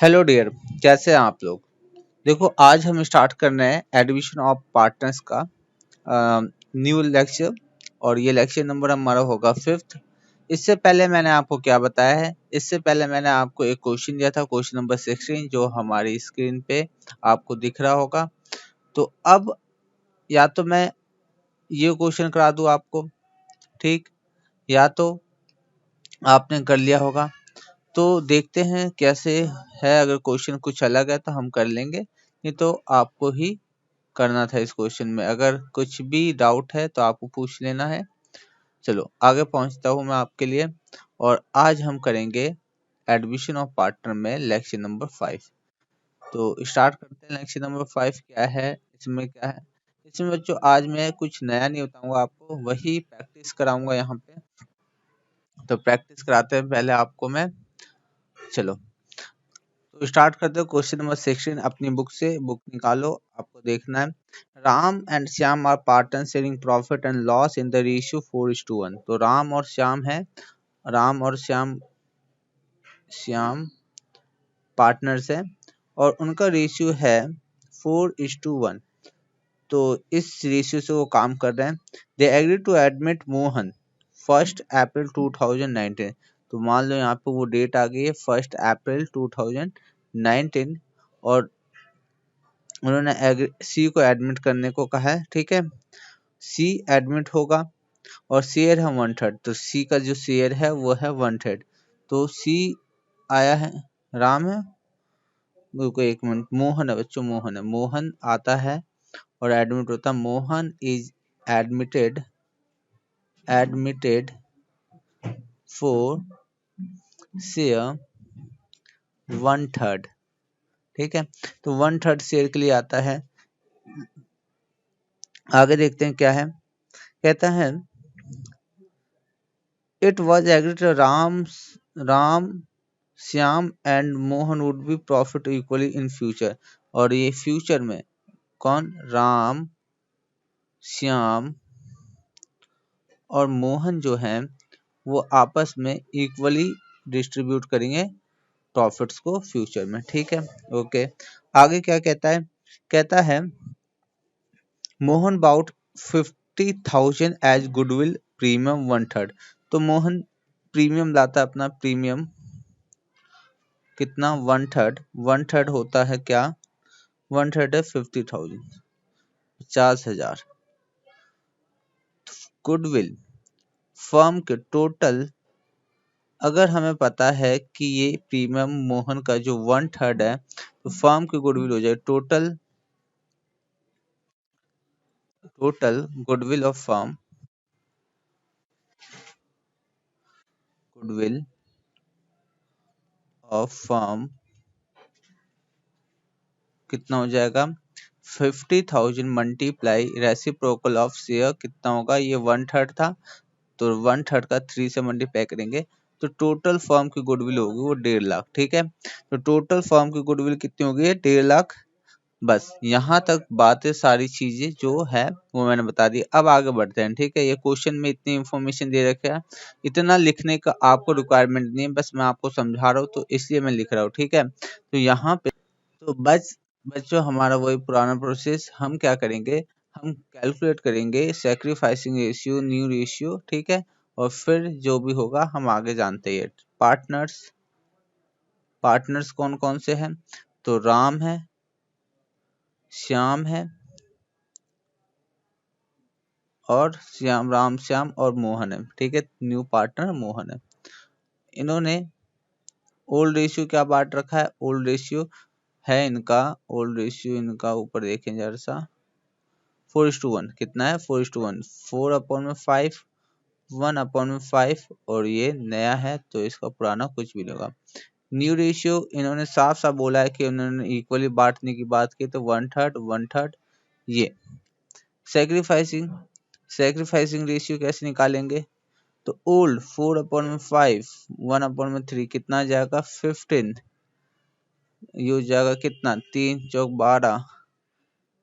Hello dear, कैसे हैं आप लोग। देखो, आज हम स्टार्ट कर रहे हैं एडमिशन ऑफ पार्टनर्स का न्यू लेक्चर। और ये लेक्चर नंबर हमारा होगा 5th। इससे पहले मैंने आपको क्या बताया है, इससे पहले मैंने आपको एक क्वेश्चन दिया था, क्वेश्चन नंबर 16, जो हमारी स्क्रीन पे आपको दिख रहा होगा। तो अब या तो मैं ये क्वेश्चन करा दूं आपको, ठीक, या तो आपने कर लिया होगा। तो देखते हैं कैसे है। अगर क्वेश्चन कुछ अलग है तो हम कर लेंगे, नहीं तो आपको ही करना था इस क्वेश्चन में। अगर कुछ भी डाउट है तो आपको पूछ लेना है। चलो आगे पहुंचता हूं मैं आपके लिए। और आज हम करेंगे एडमिशन ऑफ पार्टनर में लेक्चर नंबर 5। तो स्टार्ट करते हैं। लेक्चर नंबर 5 क्या है, इसमें क्या है। इसमें बच्चों आज मैं कुछ नया नहीं बताऊंगा आपको, वही प्रैक्टिस कराऊंगा यहाँ पे। तो प्रैक्टिस कराते हैं पहले आपको मैं। चलो तो स्टार्ट करते हो। क्वेश्चन नंबर 16 अपनी बुक से, बुक निकालो, आपको देखना है। Ram and Shyam are partner sharing profit and loss in the ratio 4:1। तो राम और श्याम है, राम और श्याम पार्टनर्स है और उनका रेशियो है 4:1। तो इस रेशियो से वो काम कर रहे हैं। They agree to admit Mohan 1 April 2019। तो मान लो यहाँ पे वो डेट आ गई है 1 अप्रैल 2019, और उन्होंने सी को एडमिट करने को कहा है, ठीक है। सी एडमिट होगा और शेयर है 1/3। तो सी का जो शेयर है वो है 1/3। तो सी आया है, राम है, रुको एक मिनट, मोहन है बच्चों, मोहन है, मोहन आता है और एडमिट होता है। Mohan is admitted admitted for share 1/3, ठीक है। तो 1/3 शेयर के लिए आता है। आगे देखते हैं क्या है। कहता है it was agreed Ram Shyam and Mohan would be profit equally in future. और ये फ्यूचर में कौन, राम श्याम और मोहन जो है वो आपस में इक्वली डिस्ट्रीब्यूट करेंगे प्रॉफिट्स को फ्यूचर में, ठीक है। ओके, आगे क्या कहता है। कहता है Mohan about 50,000 as goodwill premium 1/3। तो मोहन प्रीमियम लाता है, अपना प्रीमियम कितना, 1/3। 1/3 होता है क्या, 1/3 है 50,000, 50,000। गुडविल फर्म के टोटल, अगर हमें पता है कि ये प्रीमियम मोहन का जो 1/3 है, तो फर्म की गुडविल हो जाए total goodwill of firm, goodwill of firm कितना हो जाएगा, 50,000 मल्टीप्लाई रेसिप्रोकल ऑफ शेयर कितना होगा, ये 1/3 था, तो 1/3 का 3 से मल्टीप्लाई करेंगे तो टोटल फर्म की गुडविल होगी वो 1.5 लाख, ठीक है। तो टोटल फर्म की गुडविल कितनी होगी, 1.5 लाख। बस यहाँ तक बातें, सारी चीजें जो है वो मैंने बता दी। अब आगे बढ़ते हैं, ठीक है। ये क्वेश्चन में इतनी इंफॉर्मेशन दे रखा है, इतना लिखने का आपको रिक्वायरमेंट नहीं है, बस मैं आपको समझा रहा हूँ तो इसलिए मैं लिख रहा हूँ, ठीक है। तो यहाँ पे तो बच्चों हमारा वही पुराना प्रोसेस, हम क्या करेंगे, हम कैलकुलेट करेंगे सैक्रिफाइसिंग रेशियो, न्यू रेशियो, ठीक है। और फिर जो भी होगा हम आगे जानते हैं। पार्टनर्स कौन कौन से हैं, तो राम है, श्याम है और राम श्याम और मोहन है, ठीक है। न्यू पार्टनर मोहन है। इन्होंने ओल्ड रेशियो क्या बांट रखा है, ओल्ड रेशियो है इनका, ओल्ड रेशियो इनका ऊपर देखें जरा सा, 4:1 कितना है, 4:1, 4/5, 1/5, और ये नया है तो इसका पुराना कुछ भी नहीं होगा। न्यू रेशियो इन्होंने साफ साफ बोला है कि उन्होंने इक्वली बांटने की बात की, तो 1/3 1/3। ये सैक्रिफाइसिंग रेशियो कैसे निकालेंगे, तो ओल्ड 4/5, 1/3 कितना जाएगा, 15। ये हो जाएगा कितना, 3 चौक 12,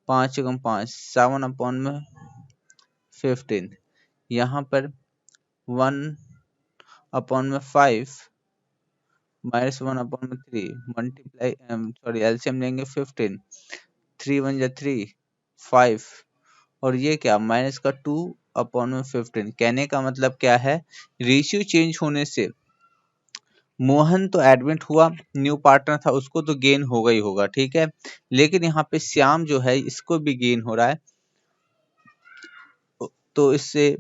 5 एकम 5, 7/15। यहाँ पर 1/5 -1/3 मल्टीप्लाई सॉरी एलसीएम लेंगे 15, 3 1 जा 3, 5 और ये क्या माइनस का 2/15। कहने का मतलब क्या है, रेशियो चेंज होने से मोहन तो एडमिट हुआ, न्यू पार्टनर था उसको तो गेन होगा ही होगा, ठीक है। लेकिन यहाँ पे श्याम जो है इसको भी गेन हो रहा है, तो इससे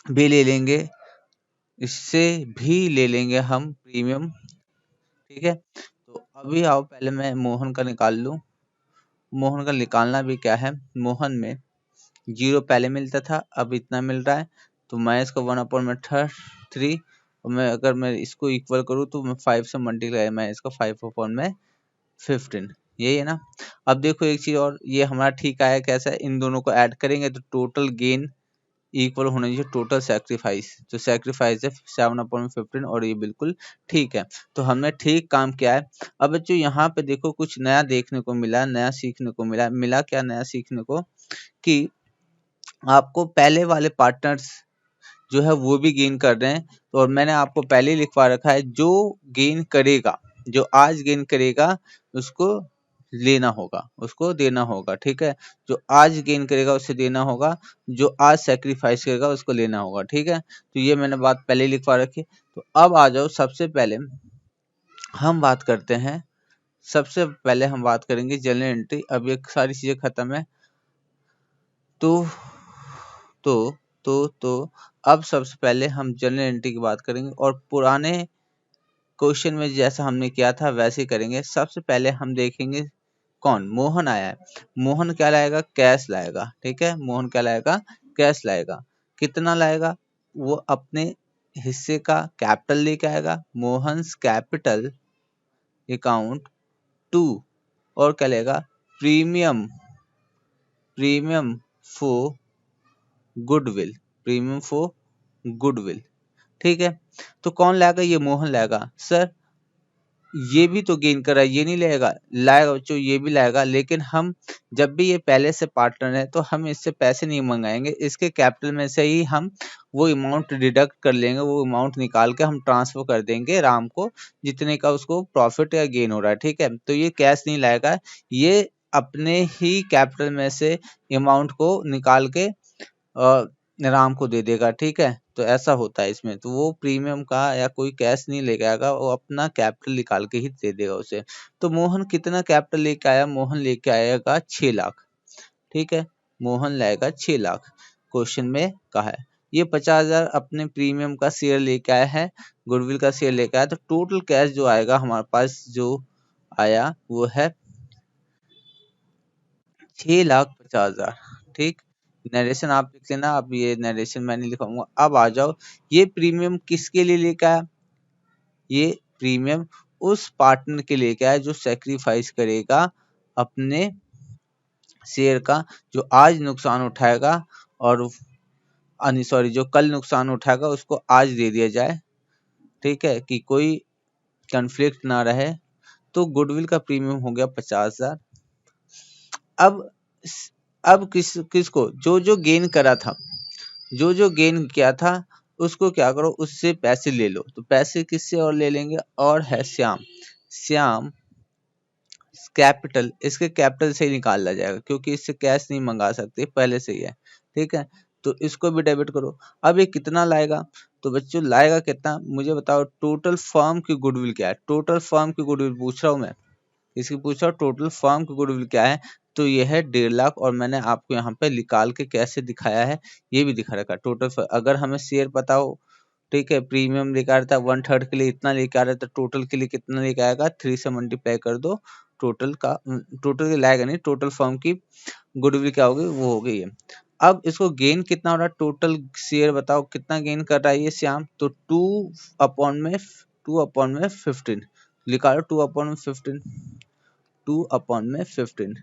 भी ले लेंगे, इससे भी ले लेंगे हम प्रीमियम, ठीक है। तो अभी आओ पहले मैं मोहन का निकाल लूं। मोहन का निकालना भी क्या है, मोहन में 0 पहले मिलता था, अब इतना मिल रहा है, तो मैं इसको 1/3 और मैं अगर मैं इसको इक्वल करूँ तो मैं 5 से मल्टीप्लाई, मैं इसको 5/15, यही है ना। अब देखो एक चीज और, ये हमारा ठीक आया कैसा है, इन दोनों को ऐड करेंगे तो टोटल गेन इक्वल होना चाहिए टोटल सैक्रिफाइस, तो सैक्रिफाइस है 7/15 और ये बिल्कुल ठीक है। तो हमने ठीक काम किया है। अब बच्चों यहाँ पे देखो कुछ नया देखने को मिला, नया सीखने को मिला। मिला क्या नया सीखने को, कि आपको पहले वाले पार्टनर्स जो है वो भी गेन कर रहे हैं, और मैंने आपको पहले ही लिखवा रखा है, जो गेन करेगा, जो आज गेन करेगा उसको लेना होगा, उसको देना होगा, ठीक है। जो आज गेन करेगा उसे देना होगा, जो आज सेक्रीफाइस करेगा उसको लेना होगा, ठीक है। तो ये मैंने बात पहले ही लिखवा रखी। तो अब आ जाओ, सबसे पहले हम बात करते हैं, सबसे पहले हम बात करेंगे जनरल एंट्री। अब ये सारी चीजें खत्म है, तो तो तो अब सबसे पहले हम जनरल एंट्री की बात करेंगे, और पुराने क्वेश्चन में जैसा हमने किया था वैसे ही करेंगे। सबसे पहले हम देखेंगे कौन, मोहन आया है। मोहन क्या लाएगा, कैश लाएगा, ठीक है। मोहन क्या लाएगा, कैश लाएगा। कितना लाएगा, वो अपने हिस्से का कैपिटल लेके आएगा, मोहन्स कैपिटल अकाउंट 2, और क्या लेगा, premium, premium for goodwill, premium for goodwill, ठीक है। तो कौन लाएगा, ये मोहन लाएगा। सर ये भी तो गेन कर रहा है, ये नहीं लाएगा, लाएगा बच्चों, ये भी लाएगा। लेकिन हम जब भी ये पहले से पार्टनर है तो हम इससे पैसे नहीं मंगाएंगे, इसके कैपिटल में से ही हम वो अमाउंट डिडक्ट कर लेंगे, वो अमाउंट निकाल के हम ट्रांसफर कर देंगे राम को, जितने का उसको प्रॉफिट या गेन हो रहा है, ठीक है। तो ये कैश नहीं लाएगा, ये अपने ही कैपिटल में से अमाउंट को निकाल के राम को दे देगा, ठीक है। तो ऐसा होता है इसमें, तो वो प्रीमियम का या कोई कैश नहीं लेके आएगा, वो अपना कैपिटल निकाल के ही दे देगा उसे। तो मोहन कितना कैपिटल लेके आया, मोहन लेके आएगा 6 लाख, ठीक है। मोहन लाएगा 6 लाख, क्वेश्चन में कहा है। ये 50,000 अपने प्रीमियम का शेयर लेके आया है, गुडविल का शेयर लेके आया। तो टोटल कैश जो आएगा हमारे पास, जो आया वो है 6,50,000, ठीक। नरेशन आप लिख लेना, अब ये नरेशन मैं नहीं लिखाऊंगा। अब आ जाओ, ये प्रीमियम किसके लिए लेके आया, ये प्रीमियम उस पार्टनर के लिए क्या है जो सेक्रीफाइस करेगा अपने शेयर का, जो आज नुकसान उठाएगा, और सॉरी जो कल नुकसान उठाएगा उसको आज दे दिया जाए, ठीक है, कि कोई कन्फ्लिक्ट ना रहे। तो गुडविल का प्रीमियम हो गया 50,000। अब किसको, जो जो गेन करा था, जो जो गेन किया था उसको क्या करो, उससे पैसे ले लो। तो पैसे किससे और ले लेंगे, और है श्याम, श्याम कैपिटल, इसके कैपिटल से ही निकाला जाएगा, क्योंकि इससे कैश नहीं मंगा सकते, पहले से ही है, ठीक है। तो इसको भी डेबिट करो। अब ये कितना लाएगा, तो बच्चों लाएगा कितना, मुझे बताओ। टोटल फर्म की गुडविल क्या है, टोटल फर्म की गुडविल पूछ रहा हूँ मैं, इसकी पूछ रहा हूँ टोटल फर्म की गुडविल क्या है। तो ये है 1.5 लाख, और मैंने आपको यहाँ पे निकाल के कैसे दिखाया है, ये भी दिखा रखा टोटल। अगर हमें शेयर पता हो, ठीक है, प्रीमियम लेकर आता है 1/3 के लिए इतना लेकर आ रहा है, तो टोटल के लिए कितना लेकर आएगा, 3 से मल्टीप्लाई कर दो, टोटल का, टोटल के लाएगा नहीं, टोटल फर्म की गुडविल क्या होगी, वो हो गई है। अब इसको गेन कितना हो रहा है, टोटल शेयर बताओ कितना गेन कर रहा है ये श्याम। तो 2/15 निकालो, 2/15, 2/15,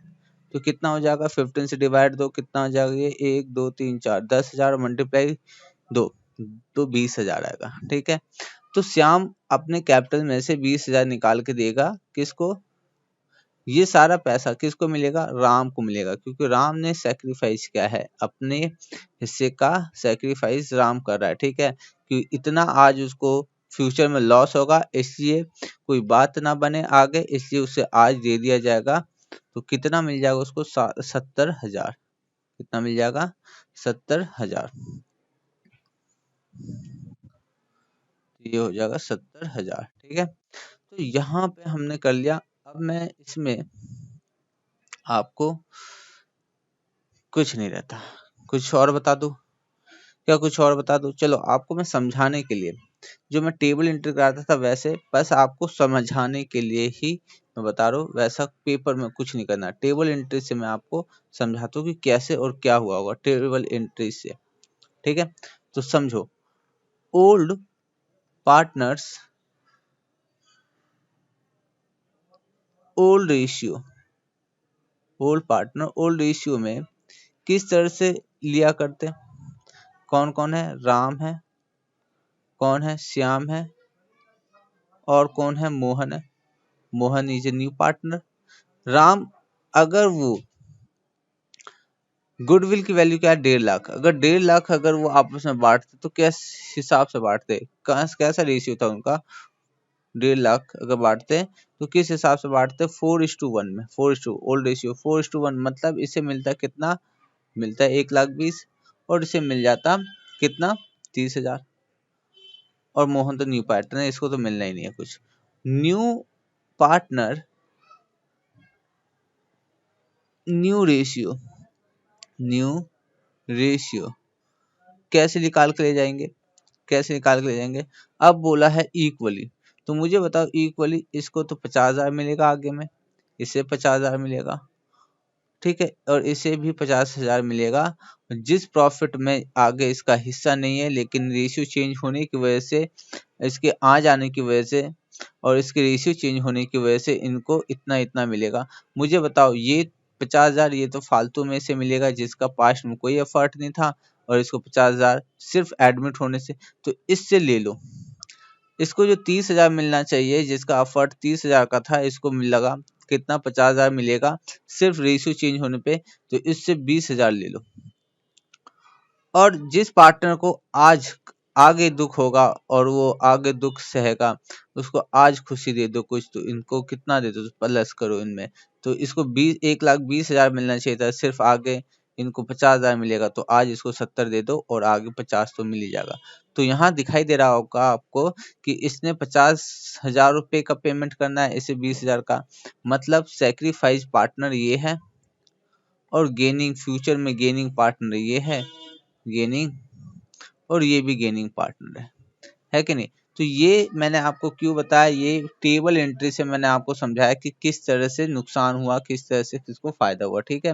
तो कितना हो जाएगा, 15 से डिवाइड दो, कितना हो जाएगा ये, 1 2 3 4, 10,000 मल्टीप्लाई 2, तो 20,000 आएगा, ठीक है। तो श्याम अपने कैपिटल में से 20,000 निकाल के देगा किसको, ये सारा पैसा किसको मिलेगा, राम को मिलेगा, क्योंकि राम ने सेक्रीफाइस किया है, अपने हिस्से का सेक्रीफाइस राम कर रहा है, ठीक है। कि इतना आज उसको फ्यूचर में लॉस होगा, इसलिए कोई बात ना बने आगे, इसलिए उसे आज दे दिया जाएगा। तो कितना मिल जाएगा उसको? 70,000। कितना मिल जाएगा? 70,000। ये हो जाएगा 70,000। ठीक है, तो यहाँ पे हमने कर लिया। अब मैं इसमें आपको कुछ नहीं रहता, कुछ और बता दूं क्या? कुछ और बता दूं? चलो आपको मैं समझाने के लिए, जो मैं टेबल एंट्री कराता था वैसे, बस आपको समझाने के लिए ही मैं बता रहा हूँ, वैसा पेपर में कुछ नहीं करना। टेबल एंट्री से मैं आपको समझाता हूँ कि कैसे और क्या हुआ होगा टेबल एंट्री से। ठीक है, तो समझो। Old partners old ratio, old partner old ratio में किस तरह से लिया करते? कौन कौन है? राम है, कौन है? श्याम है, और कौन है? मोहन है। Mohan is a new partner. Ram, अगर वो गुडविल की वैल्यू क्या है? 1.5 लाख। अगर 1.5 लाख अगर वो आपस में बांटते तो किस हिसाब से बांटते? कैसा रेशियो था उनका? 1.5 लाख अगर बांटते तो किस हिसाब से बांटते? 4:1 में। ओल्ड रेशियो 4:1, मतलब इसे मिलता कितना? मिलता है 1,20,000, और इसे मिल जाता कितना? 30,000। और मोहन तो न्यू पार्टनर है, इसको तो मिलना ही नहीं है कुछ। New partner new ratio, new ratio कैसे निकाल के ले जाएंगे? कैसे निकाल के ले जाएंगे? अब बोला है इक्वली, तो मुझे बताओ इक्वली, इसको तो 50,000 मिलेगा आगे में, इसे 50,000 मिलेगा, ठीक है, और इसे भी 50,000 मिलेगा। जिस प्रॉफिट में आगे इसका हिस्सा नहीं है, लेकिन रेशियो चेंज होने की वजह से, इसके आ जाने की वजह से, और इसके रेशियो चेंज होने की वजह से इनको इतना इतना मिलेगा। मुझे बताओ, ये 50,000 ये तो फालतू में से मिलेगा, जिसका पास्ट में कोई एफर्ट नहीं था, और इसको 50,000 सिर्फ एडमिट होने से, तो इससे ले लो। इसको जो 30,000 मिलना चाहिए, जिसका एफर्ट 30,000 का था, इसको मिल लगा कितना? 50,000 मिलेगा सिर्फ रेशियो चेंज होने पे, तो इससे 20,000 ले लो। और जिस पार्टनर को आज आगे दुख होगा और वो आगे दुख सहेगा, उसको आज खुशी दे दो कुछ, तो इनको कितना दे दो? प्लस करो इनमें, तो इसको 1,20,000 मिलना चाहिए था, सिर्फ आगे इनको 50,000 मिलेगा, तो आज इसको 70 दे दो और आगे 50 तो मिल ही जाएगा। तो यहाँ दिखाई दे रहा होगा आपको कि इसने 50,000 रुपये का पेमेंट करना है, इसे 20,000 का, मतलब सेक्रीफाइस पार्टनर ये है, और गेनिंग फ्यूचर में गेनिंग पार्टनर ये है, गेनिंग, और ये भी गेनिंग पार्टनर है कि नहीं? तो ये मैंने आपको क्यों बताया, ये टेबल एंट्री से मैंने आपको समझाया कि किस तरह से नुकसान हुआ, किस तरह से किसको फायदा हुआ, ठीक है।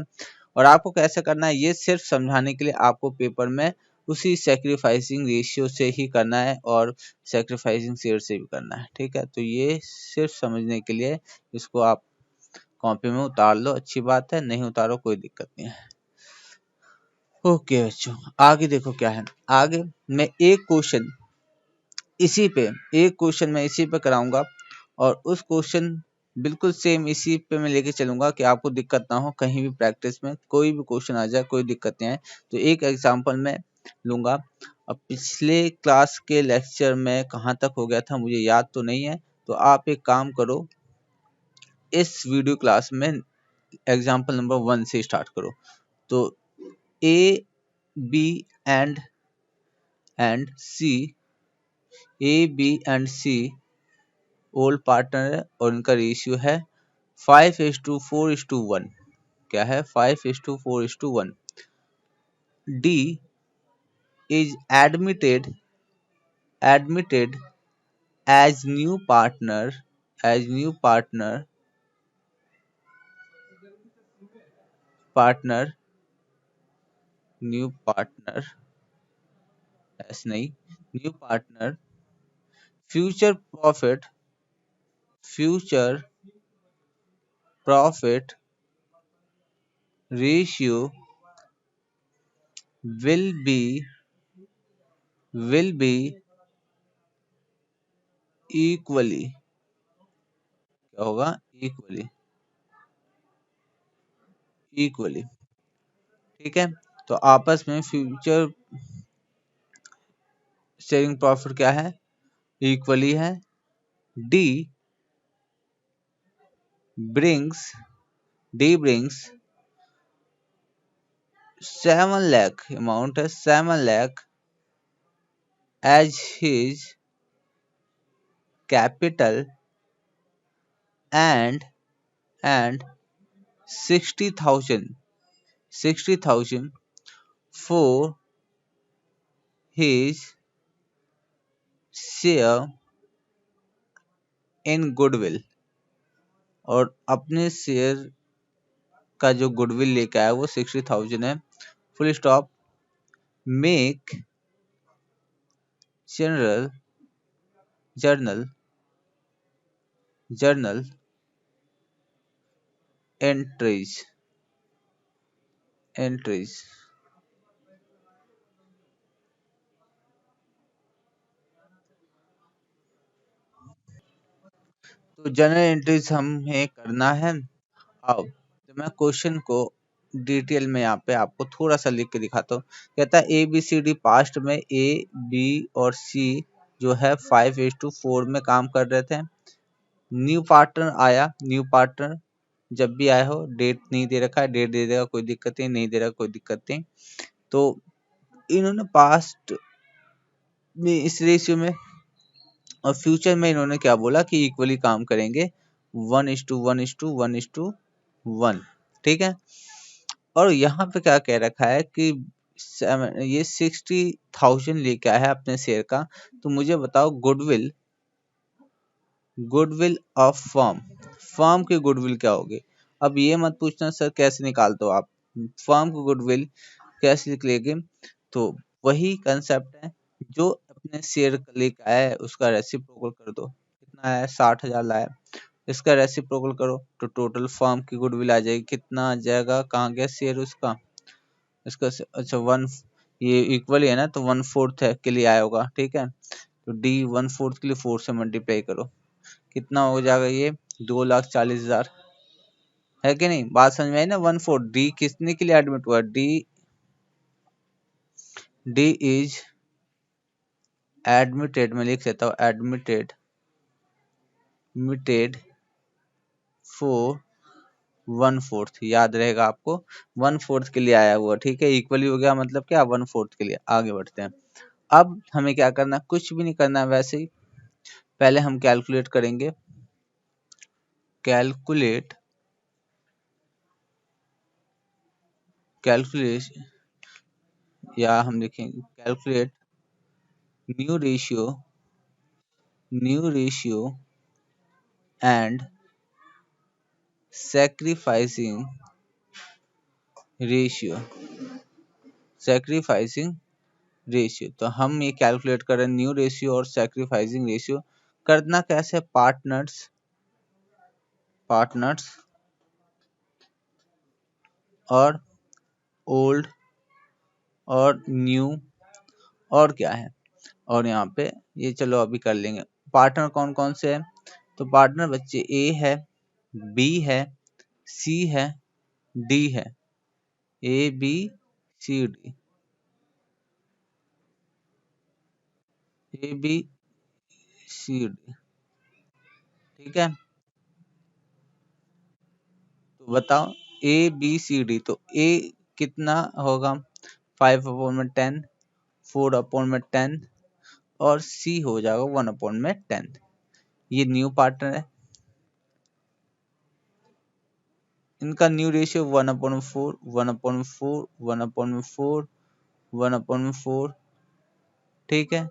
और आपको कैसे करना है, ये सिर्फ समझाने के लिए आपको पेपर में उसी सेक्रीफाइसिंग रेशियो से ही करना है, और सेक्रीफाइसिंग शेयर से भी करना है, ठीक है। तो ये सिर्फ समझने के लिए, इसको आप कॉपी में उतार लो, अच्छी बात है, नहीं उतारो कोई दिक्कत नहीं है। ओके बच्चों, आगे देखो क्या है। आगे मैं एक क्वेश्चन मैं इसी पे कराऊंगा, और उस क्वेश्चन बिल्कुल सेम इसी पे मैं लेके चलूंगा कि आपको दिक्कत ना हो, कहीं भी प्रैक्टिस में कोई भी क्वेश्चन आ जाए, कोई दिक्कत नहीं है। तो एक एग्जांपल मैं लूंगा। अब पिछले क्लास के लेक्चर में कहाँ तक हो गया था मुझे याद तो नहीं है, तो आप एक काम करो, इस वीडियो क्लास में एग्जांपल नंबर 1 से स्टार्ट करो। तो A B and C, A B and C old partner है, और उनका रेशियो है 5:4:1। क्या है? 5:4:1। D is admitted as new partner as new partner new partner ऐसे नहीं, new partner. Future profit ratio will be will be equally, क्या होगा? इक्वली, ठीक है। तो आपस में फ्यूचर शेयरिंग प्रॉफिट क्या है? इक्वली है D brings D brings 7 lakh, amount है 7 lakh as his capital and and 60,000 for his share in goodwill, और अपने शेयर का जो गुडविल लेके आया वो 60,000 है। Full stop. Make general journal journal entries entries तो जनरल एंट्रीज हमें करना है। अब तो मैं क्वेश्चन को डिटेल में यहाँ पे आपको थोड़ा सा लिख के दिखाता हूँ। कहता है A B C D past में ए बी और सी जो है 5:4 में काम कर रहे थे। न्यू पार्टनर आया, न्यू पार्टनर जब भी आया हो, डेट नहीं दे रखा है, डेट दे देगा कोई दिक्कत नहीं दे रहा कोई दिक्कत नहीं। तो इन्होंने पास्ट में इस रेशियो में और फ्यूचर में इन्होंने क्या बोला कि इक्वली काम करेंगे 1:1:1:1, ठीक है। और यहाँ पे क्या कह रखा है कि ये 60,000 लेके आया है अपने शेयर का। तो मुझे बताओ goodwill goodwill of firm, firm की गुडविल क्या होगी। अब ये मत पूछना सर कैसे निकालते हो आप, फर्म की गुडविल कैसे निकलेगी। तो वही कंसेप्ट है, जो अपने शेयर लेके आया है उसका रेसिप्रोकल कर दो। कितना आया 60,000 लाया, इसका रेसिप्रोकल करो तो टोटल फर्म की गुडविल आ जाएगी। कितना आ जाएगा, कहाँ गया शेयर उसका, इसका अच्छा वन, ये इक्वल है ना तो 1/4 है के लिए आया होगा, ठीक है। तो डी 1/4 के लिए 4 से मल्टीप्लाई करो, कितना हो जाएगा ये 2,40,000, है कि नहीं। बात समझ में आई ना। 1/4 डी किसने के लिए एडमिट हुआ, डी डी इज एडमिटेड, मैं लिख देता हूँ एडमिटेड मिटेड फॉर 1/4, याद रहेगा आपको 1/4 के लिए आया हुआ, ठीक है। इक्वली हो गया मतलब क्या 1/4 के लिए। आगे बढ़ते हैं। अब हमें क्या करना, कुछ भी नहीं करना है वैसे ही। पहले हम कैलकुलेट करेंगे, कैलकुलेट कैलकुलेट या हम लिखेंगे calculate new ratio and sacrificing ratio sacrificing ratio. तो हम ये कैलकुलेट कर रहे हैं न्यू रेशियो और सैक्रिफाइसिंग रेशियो। करना कैसे, पार्टनर्स पार्टनर्स और ओल्ड और न्यू और क्या है, और यहाँ पे ये चलो अभी कर लेंगे। पार्टनर कौन कौन से है, तो पार्टनर बच्चे ए है, बी है, सी है, डी है, A B C D, A B C D, ठीक है। तो बताओ ए बी सी डी, तो ए कितना होगा 5/10, 4/10 और सी हो जाएगा 1/10। ये न्यू पार्टनर है, इनका न्यू रेशियो 1/4 1/4 1/4 1/4, ठीक है।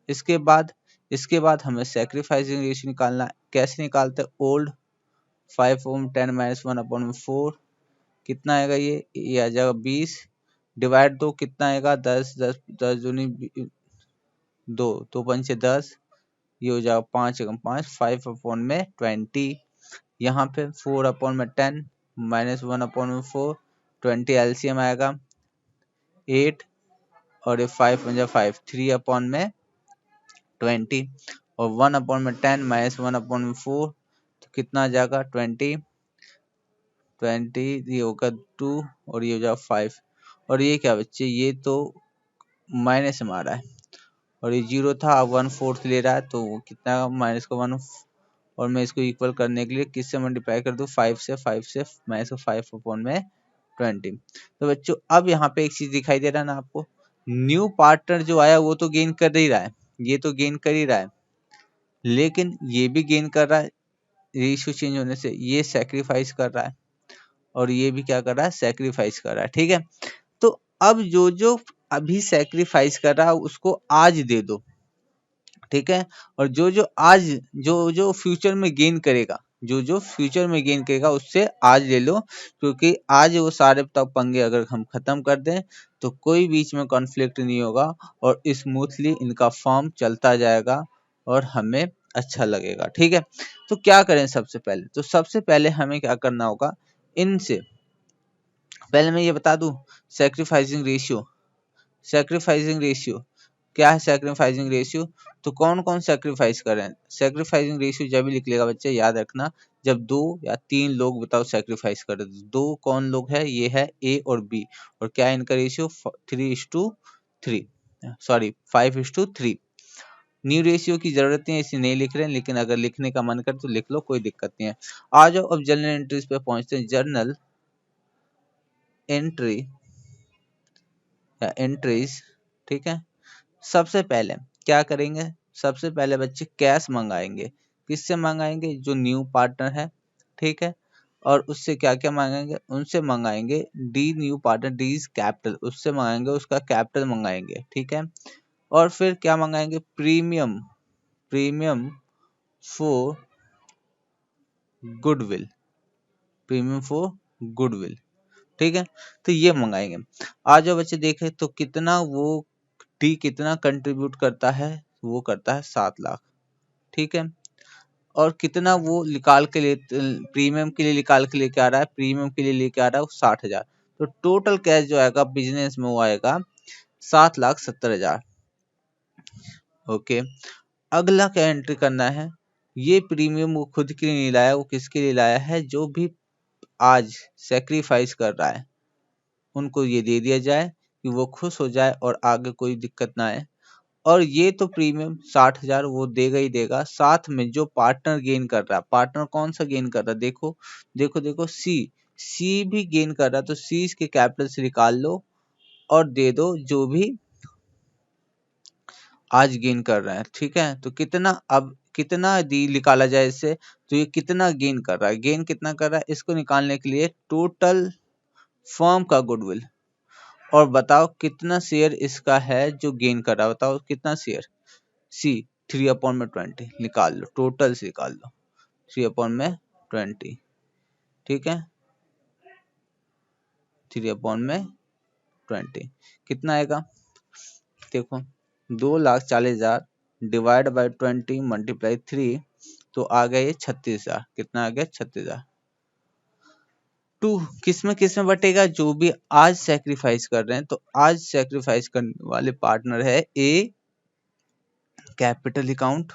इसके बाद हमें सैक्रिफाइसिंग रेशियो निकालना है। कैसे निकालते हैं, ओल्ड 5/10 माइनस 1/4 कितना आएगा, ये आ जाएगा 20, डिवाइड दो कितना आएगा 10 10 10 दूनी 2, 2×5 = 10, ये हो जाएगा 5×5 5/20। यहाँ पे 4/10 माइनस 1/4 20 एलसीएम आएगा 8, और ये 5×5 3/20, और 1/10 माइनस 1/4 तो कितना आ जाएगा 20 20, ये होगा 2 और ये हो जाएगा 5। और ये क्या बच्चे, ये तो माइनस में आ रहा है और ये 0 था, अब 1/4 ले रहा है तो वो कितना माइनस का 1, और मैं इसको इक्वल करने के लिए किससे मल्टीप्लाई कर दूं, 5 से माइनस का 5 अपॉन में 20। तो बच्चों अब यहाँ पे एक चीज दिखाई दे रहा है ना आपको, न्यू पार्टनर जो आया वो तो गेन कर ही रहा है, ये तो गेन कर ही रहा है, लेकिन ये भी गेन कर रहा है, रेशियो चेंज होने से ये सैक्रिफाइस कर रहा है, और ये भी क्या कर रहा है, सैक्रिफाइस कर रहा है। ठीक है, तो अब जो जो अभी सैक्रिफाइस कर रहा है उसको आज दे दो, ठीक है, और जो जो आज जो जो फ्यूचर में गेन करेगा, जो जो फ्यूचर में गेन करेगा उससे आज ले लो, क्योंकि आज वो सारे तब पंगे अगर हम खत्म कर दें तो कोई बीच में कॉन्फ्लिक्ट नहीं होगा और स्मूथली इनका फॉर्म चलता जाएगा और हमें अच्छा लगेगा। ठीक है, तो क्या करें सबसे पहले, तो सबसे पहले हमें क्या करना होगा, इनसे पहले मैं ये बता दूं, सैक्रिफाइसिंग रेशियो, सैक्रिफाइसिंग रेशियो क्या है, सैक्रिफाइसिंग रेशियो, तो कौन कौन सैक्रिफाइस कर रहे हैं, सैक्रिफाइसिंग रेशियो जब भी लिख लेगा बच्चे याद रखना, जब 2 या 3 लोग बताओ सैक्रिफाइस कर रहे हैं, 2 कौन लोग है, ये है ए और बी, और क्या है इनका रेशियो 3:3, सॉरी 5:3। न्यू रेशियो की जरूरत नहीं है इसे नहीं लिख रहे हैं, लेकिन अगर लिखने का मन करे तो लिख लो, कोई दिक्कत नहीं है। आ जाओ अब जर्नल एंट्रीज पे पहुंचते हैं, जर्नल एंट्री या एंट्रीज। ठीक है, सबसे पहले क्या करेंगे, सबसे पहले बच्चे कैश मंगाएंगे, किससे मंगाएंगे, जो न्यू पार्टनर है। ठीक है, और उससे क्या क्या मांगेंगे, उनसे मंगाएंगे D new partner, D is capital, उससे मंगाएंगे उसका कैपिटल मंगाएंगे। ठीक है, और फिर क्या मंगाएंगे, premium, premium for goodwill, premium for goodwill. ठीक है, तो ये मंगाएंगे। आ जाओ बच्चे देखें तो कितना वो डी कितना कंट्रीब्यूट करता है, वो करता है 7 लाख। ठीक है, और कितना वो निकाल के लिए प्रीमियम के लिए निकाल के लेके आ रहा है, प्रीमियम के लिए लेके आ रहा है 60,000, तो टोटल कैश जो आएगा बिजनेस में वो आएगा 7,70,000। ओके, अगला क्या एंट्री करना है, ये प्रीमियम वो खुद के लिए नहीं लाया, वो किसके लिए लाया है, जो भी आज सेक्रीफाइस कर रहा है उनको ये दे दिया जाए कि वो खुश हो जाए और आगे कोई दिक्कत ना आए। और ये तो प्रीमियम 60,000 वो देगा ही देगा, साथ में जो पार्टनर गेन कर रहा है, पार्टनर कौन सा गेन कर रहा है, देखो देखो देखो, सी भी गेन कर रहा है, तो सी के कैपिटल से निकाल लो और दे दो जो भी आज गेन कर रहा है। ठीक है, तो कितना, अब कितना दी निकाला जाए इससे, तो ये कितना गेन कर रहा है, गेन कितना कर रहा है, इसको निकालने के लिए टोटल फर्म का गुडविल, और बताओ कितना शेयर इसका है जो गेन कर रहा है, बताओ कितना शेयर, सी 3/20 निकाल लो, टोटल से निकाल लो 3/20। ठीक है, 3/20 कितना आएगा, देखो 2,40,000 डिवाइड बाई 20 मल्टीप्लाई 3, तो आ गया ये 36,000, कितना आ गया 36,000। टू किस में बटेगा, जो भी आज सेक्रीफाइस कर रहे हैं, तो आज सेक्रीफाइस करने वाले पार्टनर है A capital account,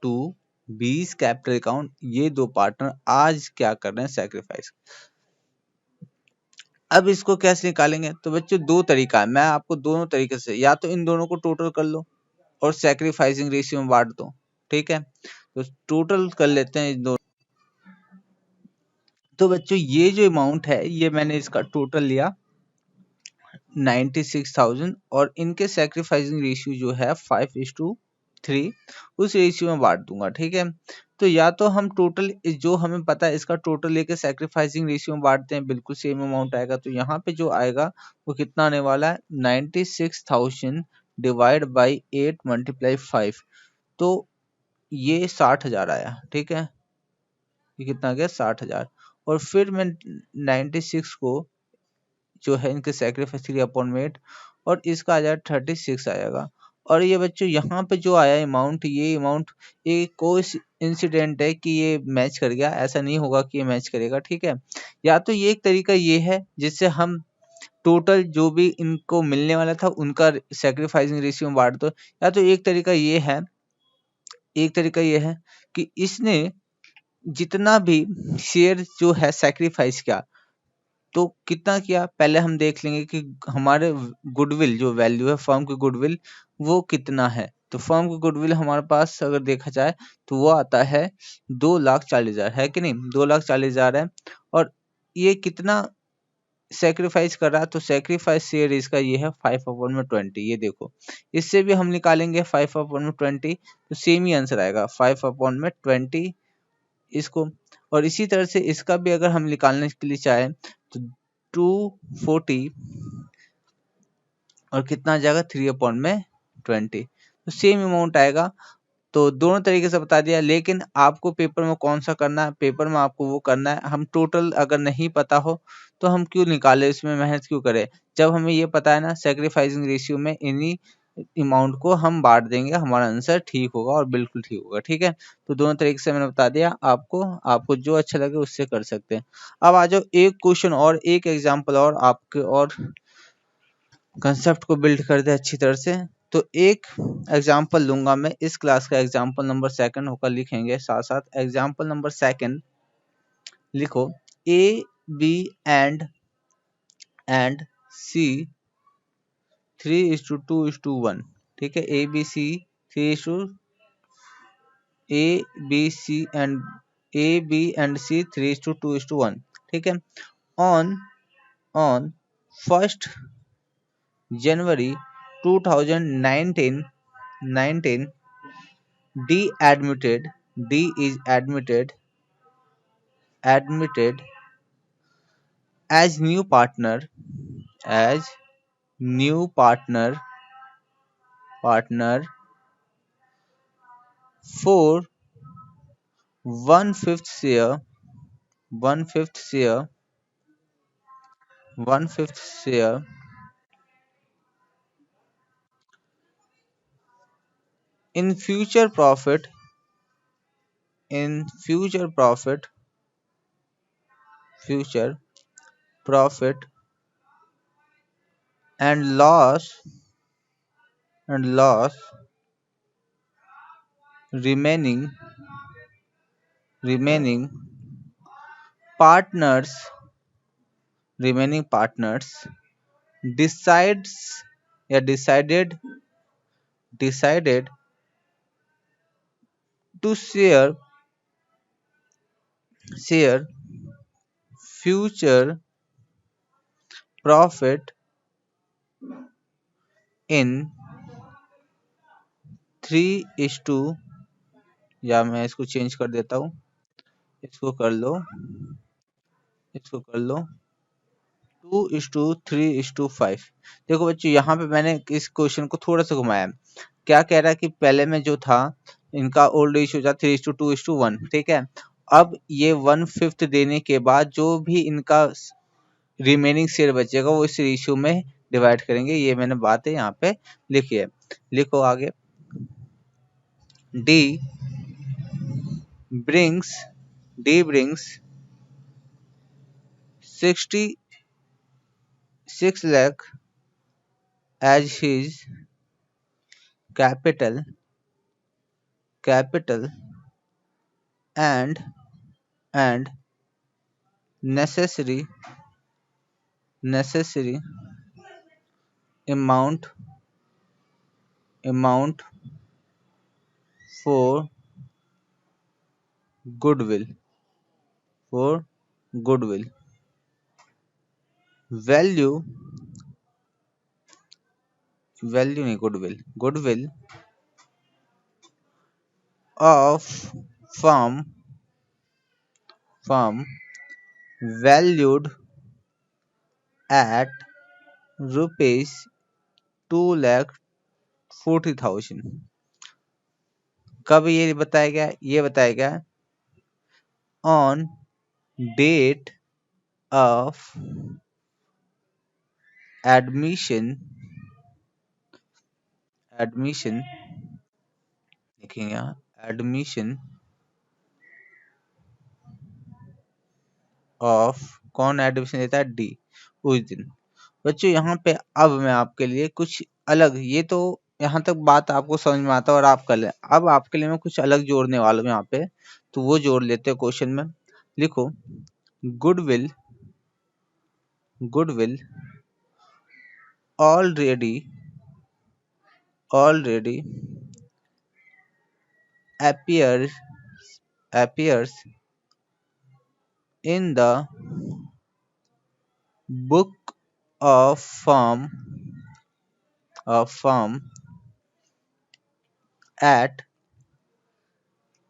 to B's capital account, ये दो पार्टनर आज क्या कर रहे हैं, सैक्रिफाइस। अब इसको कैसे निकालेंगे, तो बच्चों दो तरीका है, मैं आपको दोनों तरीके से, या तो इन दोनों को टोटल कर लो और सैक्रिफाइसिंग रेशियो में बांट दो। ठीक है, तो टोटल कर लेते हैं इन दोनों। तो बच्चों ये जो अमाउंट है ये मैंने इसका टोटल लिया 96,000, और इनके सैक्रिफाइसिंग रेशियो जो है 5:3, उस रेशियो में बांट दूंगा। ठीक है, तो या तो हम टोटल जो हमें पता है इसका टोटल लेके सैक्रिफाइसिंग रेशियो में बांटते हैं, बिल्कुल सेम अमाउंट आएगा। तो यहाँ पे जो आएगा वो कितना आने वाला है, 96,000 डिवाइड बाई 8 मल्टीप्लाई 5, तो ये 60,000 आया। ठीक है, ये कितना आ गया 60,000, और फिर मैं 96 को जो है इनके सैक्रिफाइस 3/8, और इसका आ जाएगा 36 आएगा। और ये बच्चों यहाँ पे जो आया अमाउंट, ये अमाउंट ये कोई इंसिडेंट है कि ये मैच कर गया, ऐसा नहीं होगा कि ये मैच करेगा। ठीक है, या तो ये एक तरीका ये है जिससे हम टोटल जो भी इनको मिलने वाला था उनका सैक्रिफाइसिंग रेशियो में बांट दो, या तो एक तरीका ये है, एक तरीका ये है कि इसने जितना भी शेयर जो है सैक्रिफाइस किया, तो कितना किया, पहले हम देख लेंगे कि हमारे गुडविल जो वैल्यू है फर्म की गुडविल वो कितना है। तो फर्म की गुडविल हमारे पास अगर देखा जाए तो वो आता है 2,40,000 है कि नहीं, 2,40,000 है। और ये कितना सेक्रीफाइस कर रहा है, तो सेक्रीफाइस शेयर इसका ये है 5/20। ये देखो, इससे भी हम निकालेंगे 5/20, तो सेम ही आंसर आएगा 5/20 इसको। और इसी तरह से इसका भी अगर हम निकालने के लिए चाहें तो 240 और कितना आ जाएगा 3/20, तो सेम अमाउंट आएगा। तो दोनों तरीके से बता दिया, लेकिन आपको पेपर में कौन सा करना है, पेपर में आपको वो करना है। हम टोटल अगर नहीं पता हो तो हम क्यों निकाले, इसमें मेहनत क्यों करें, जब हमें ये पता है ना सेक्रीफाइसिंग रेशियो में इन्हीं अमाउंट को हम बांट देंगे, हमारा आंसर ठीक होगा और बिल्कुल ठीक होगा। ठीक है, तो दोनों तरीके से मैंने बता दिया आपको, आपको जो अच्छा लगे उससे कर सकते हैं। अब आ जाओ एक क्वेश्चन और एक एग्जाम्पल और आपके और कंसेप्ट को बिल्ड कर दे अच्छी तरह से। तो एक एग्जाम्पल लूंगा मैं, इस क्लास का एग्जाम्पल नंबर 2 होकर लिखेंगे, साथ साथ एग्जाम्पल नंबर 2 लिखो। ए बी एंड सी 3:2:1। ठीक है, ए बी एंड सी 3:2:1। ठीक है, on on 1st January 2019, D is admitted as new partner for one fifth share in future profit and loss remaining partners decides या decided to share future profit in 3 या मैं इसको change कर देता हूँ, इसको कर लो 2:3:5। देखो बच्चों, यहाँ पे मैंने इस क्वेश्चन को थोड़ा सा घुमाया। क्या कह रहा है कि पहले में जो था इनका ओल्ड रेशियो था 3:2:1। ठीक है, अब ये 1/5 देने के बाद जो भी इनका रिमेनिंग शेयर बचेगा वो इस रेशियो में डिवाइड करेंगे। ये मैंने बात है यहाँ पे लिखी है। लिखो आगे। D brings 66 lakh as his capital and necessary amount for goodwill value नहीं, goodwill of firm valued at rupees 2,40,000। कब ये बताया गया, on date of admission लिखेंगे यहाँ, admission ऑफ, कौन एडमिशन देता है, डी, उस दिन। बच्चों यहाँ पे अब मैं आपके लिए कुछ अलग, ये तो यहाँ तक बात आपको समझ में आता है और आप कर ले, अब आपके लिए मैं कुछ अलग जोड़ने वाला हूँ यहाँ पे, तो वो जोड़ लेते हैं क्वेश्चन में। लिखो goodwill already already appears in the book of firm at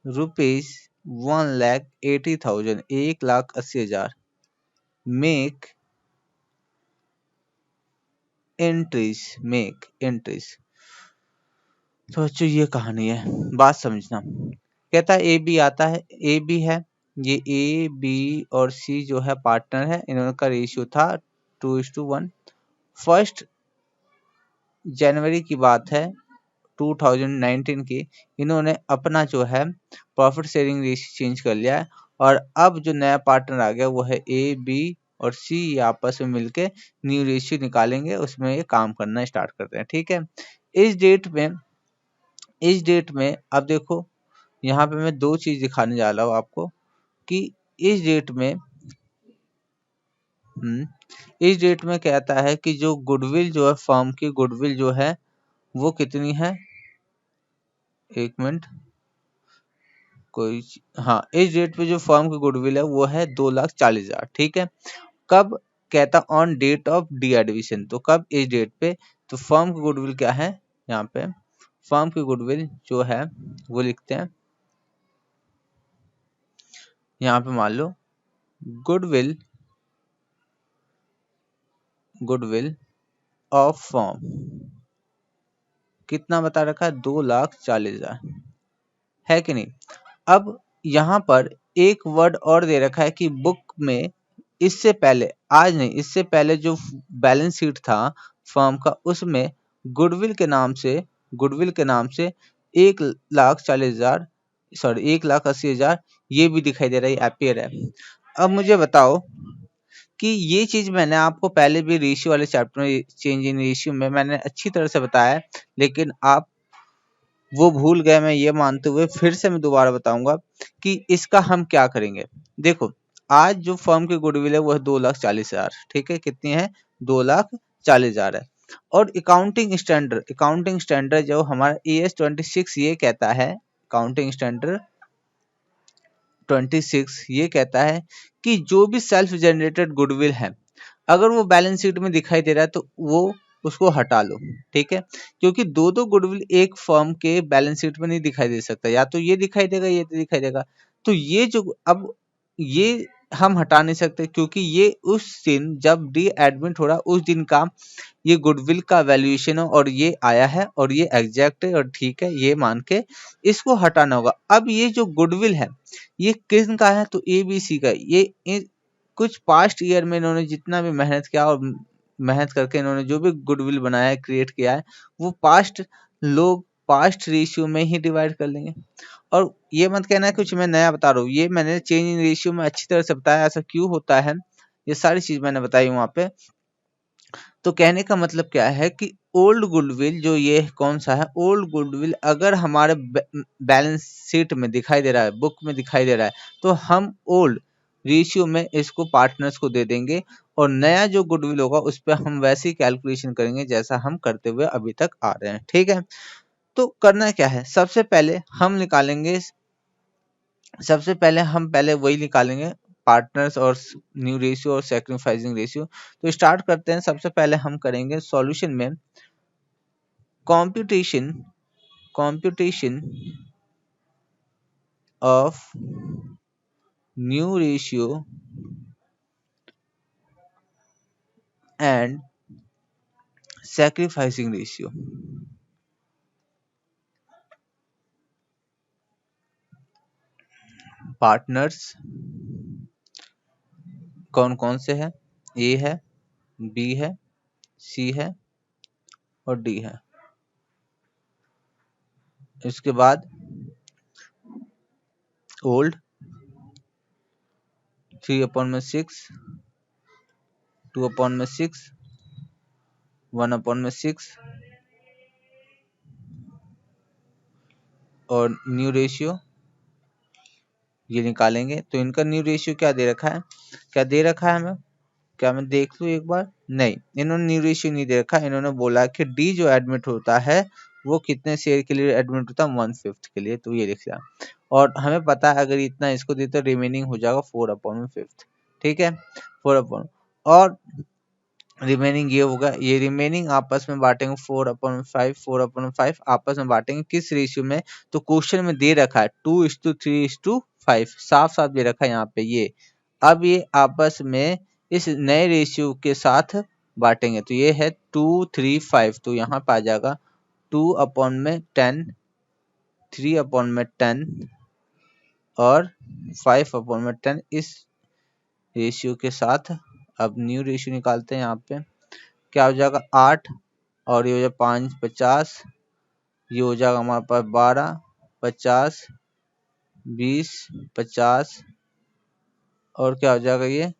rupees 1,80,000 1,80,000 make make entries। तो बच्चों ये कहानी है, बात समझना। कहता है ए बी आता है, ए बी है, ये ए बी और सी जो है पार्टनर है, इन्होंने का रेशियो था 2:1। 1 जनवरी की बात है 2019 की, इन्होंने अपना जो है प्रॉफिट शेयरिंग रेशियो चेंज कर लिया है, और अब जो नया पार्टनर आ गया वो है ए बी और सी, ये आपस में मिलके न्यू रेशियो निकालेंगे, उसमें ये काम करना स्टार्ट करते हैं। ठीक है, इस डेट में अब देखो यहाँ पे मैं दो चीज दिखाने जा रहा हूँ आपको कि इस डेट में कहता है कि जो गुडविल जो है फर्म की गुडविल जो है वो कितनी है, एक मिनट, कोई हाँ, इस डेट पे जो फर्म की गुडविल है वो है 2,40,000। ठीक है, कब कहता on date of D admission, तो कब इस डेट पे, तो फर्म की गुडविल क्या है, यहाँ पे फर्म की गुडविल जो है वो लिखते हैं, यहाँ पे मान लो गुडविल ऑफ फर्म कितना बता रखा है, 2,40,000 है कि नहीं। अब यहाँ पर एक वर्ड और दे रखा है कि बुक में इससे पहले, आज नहीं, इससे पहले जो बैलेंस शीट था फर्म का उसमें गुडविल के नाम से 1,40,000 सॉरी 1,80,000 ये भी दिखाई दे रहा है, एपियर है। अब मुझे बताओ कि ये चीज मैंने आपको पहले भी रेशियो वाले चैप्टर में, चेंज इन रेशियो में मैंने अच्छी तरह से बताया है, लेकिन आप वो भूल गए, मैं ये मानते हुए फिर से मैं दोबारा बताऊंगा कि इसका हम क्या करेंगे। देखो आज जो फर्म की गुडविल है वो है 2,40,000। ठीक है, कितनी है, 2,40,000 है। और अकाउंटिंग स्टैंडर्ड जो हमारा AS 26 ये कहता है, अकाउंटिंग स्टैंडर्ड 26 ये कहता है कि जो भी सेल्फ जनरेटेड गुडविल है अगर वो बैलेंस शीट में दिखाई दे रहा है तो वो उसको हटा लो। ठीक है, क्योंकि दो गुडविल एक फर्म के बैलेंस शीट में नहीं दिखाई दे सकता, या तो ये दिखाई देगा ये तो दिखाई देगा, तो ये जो अब ये हम हटा नहीं सकते, क्योंकि ये उस दिन जब डी एडमिट हो रहा उस दिन का ये गुडविल का वैल्यूएशन है और ये आया है और ये एग्जैक्ट है और ठीक है, ये मान के इसको हटाना होगा। अब ये जो गुडविल है ये किन का है, तो ABC का। ये कुछ पास्ट ईयर में इन्होंने जितना भी मेहनत किया और मेहनत करके इन्होंने जो भी गुडविल बनाया है, क्रिएट किया है, वो पास्ट रेशियो में ही डिवाइड कर लेंगे। और ये मत कहना है कुछ मैं नया बता रहा हूँ, ये मैंने चेंज इन रेशियो में अच्छी तरह से बताया, ऐसा क्यों होता है, ये सारी चीज मैंने बताई वहां पे। तो कहने का मतलब क्या है कि ओल्ड गुडविल जो ये कौन सा है, ओल्ड गुडविल अगर हमारे बैलेंस शीट में दिखाई दे रहा है, बुक में दिखाई दे रहा है, तो हम ओल्ड रेशियो में इसको पार्टनर्स को दे देंगे, और नया जो गुडविल होगा उस पर हम वैसी कैलकुलेशन करेंगे जैसा हम करते हुए अभी तक आ रहे हैं। ठीक है, तो करना क्या है, सबसे पहले हम पहले वही निकालेंगे, पार्टनर्स और न्यू रेशियो और सैक्रिफाइसिंग रेशियो। तो स्टार्ट करते हैं, सबसे पहले हम करेंगे सॉल्यूशन में computation of new ratio and sacrificing ratio. Partners कौन कौन से हैं, ए है, बी है, सी है और डी है। इसके बाद ओल्ड 3/6, 2/6, 1/6 और न्यू रेशियो ये निकालेंगे। तो इनका न्यू रेशियो क्या दे रखा है, हमें, क्या मैं देख लूं एक बार, नहीं, इन्होंने न्यू रेशियो नहीं दे रखा, इन्होंने बोला कि डी जो एडमिट होता है वो कितने शेयर के लिए एडमिट होता है, 1/5 के लिए, तो ये लिख लिया। और हमें पता है अगर इतना इसको दे तो रिमेनिंग हो जाएगा 4/5, ठीक है, 4/, और रिमेनिंग ये होगा, ये रिमेनिंग आपस में बांटेंगे 4/5, 4/5 आपस में बांटेंगे किस रेशियो में, तो क्वेश्चन में दे रखा है 2:3:5, साफ साफ दे रखा है यहाँ पे ये। अब ये आपस में इस नए रेशियो के साथ बांटेंगे, तो ये है 2:3:5, तो यहाँ पे आ जाएगा 2/10, 3/10 और 5/10 इस रेशियो के साथ। अब न्यू रेशियो निकालते हैं, यहाँ पे क्या हो जाएगा 8, और ये हो जाएगा 5 50, ये हो जाएगा हमारे पास 12 50 20 50, और क्या हो जाएगा ये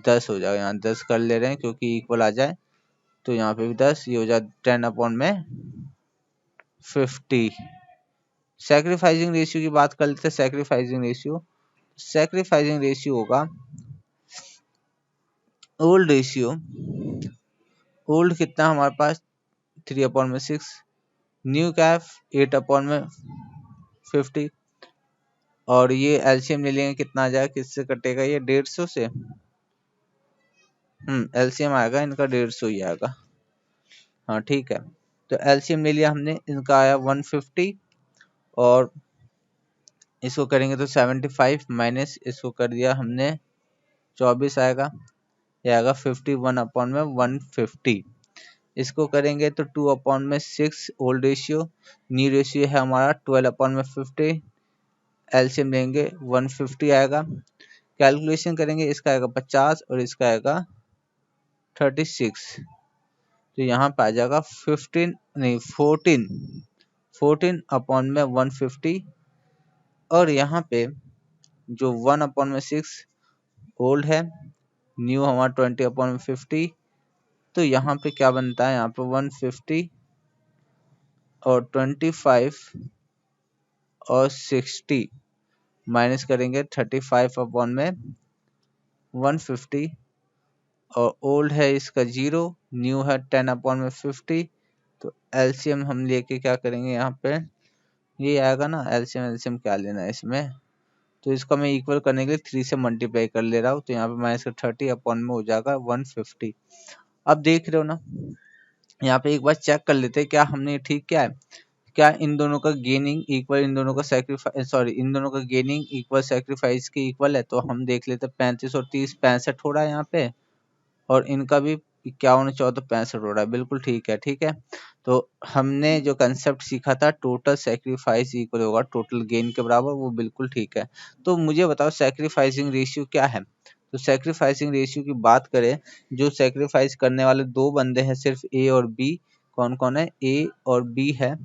10 हो जाएगा, यहाँ 10 कर ले रहे हैं क्योंकि इक्वल आ जाए, तो यहाँ पे भी 10, ये हो जाए 10/50। सैक्रिफाइसिंग रेशियो की बात कर लेते हैं। सैक्रिफाइसिंग रेशियो होगा ओल्ड रेशियो, ओल्ड कितना हमारे पास 3/6, न्यू कैफ 8/50, और ये एलसीएम ले लेंगे, कितना आ जाएगा, किससे कटेगा ये 150 से, एलसीएम आएगा इनका 150 ही आएगा, हाँ ठीक है। तो एलसीएम ले लिया हमने, इनका आया 150, और इसको करेंगे तो 75 माइनस इसको कर दिया हमने 24 आएगा, ये आएगा 51/150। इसको करेंगे तो 2/6 ओल्ड रेशियो, न्यू रेशियो है हमारा 12/50, एलसीएम लेंगे 150 आएगा, कैलकुलेशन करेंगे, इसका आएगा 50 और इसका आएगा 36, तो यहाँ पे आ जाएगा 14/150, और यहाँ पे जो 1/6 ओल्ड है, न्यू हमारा 20/50, तो यहाँ पे क्या बनता है, यहाँ पे 150 और 25 और 60 माइनस करेंगे 35/150, और ओल्ड है इसका 0, न्यू है 10/50, तो एलसीएम हम लेके क्या करेंगे, यहाँ पे ये आएगा ना, एलसीएम क्या लेना है इसमें, तो इसको मैं इक्वल करने के लिए 3 से मल्टीप्लाई कर ले रहा हूँ, तो यहाँ पे माइनस का 30 में हो जाएगा 150। अब देख रहे हो ना, यहाँ पे एक बार चेक कर लेते हैं क्या हमने ठीक किया है, क्या इन दोनों का गेनिंग इक्वल, इन दोनों का इन दोनों का गेनिंग इक्वल सैक्रिफाइस के इक्वल है, तो हम देख लेते हैं 35 और 30 65 हो रहा है यहाँ पे, और इनका भी 51 और 14 65 हो रहा है, बिल्कुल ठीक है, ठीक है। तो हमने जो कंसेप्ट सीखा था टोटल सैक्रिफाइस इक्वल होगा टोटल गेन के बराबर, वो बिल्कुल ठीक है। तो मुझे बताओ सैक्रिफाइसिंग रेशियो क्या है, तो सैक्रिफाइसिंग रेशियो की बात करें, जो सैक्रिफाइस करने वाले दो बंदे हैं सिर्फ ए और बी, कौन कौन है, ए और बी है,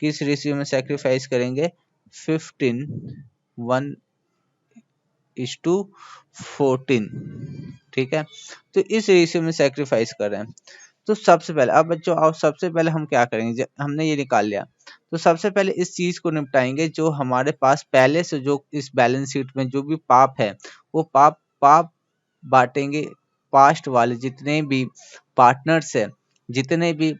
किस रेशियो में सैक्रिफाइस करेंगे, 15:1:14, ठीक है, तो इस रेशियो में सैक्रिफाइस कर रहे हैं। तो सबसे पहले अब बच्चों आओ, सबसे पहले हम क्या करेंगे, हमने ये निकाल लिया, तो सबसे पहले इस चीज को निपटाएंगे, जो हमारे पास पहले से जो इस बैलेंस शीट में जो भी पाप है, वो पाप बांटेंगे, पास्ट वाले जितने भी पार्टनर्स है, जितने भी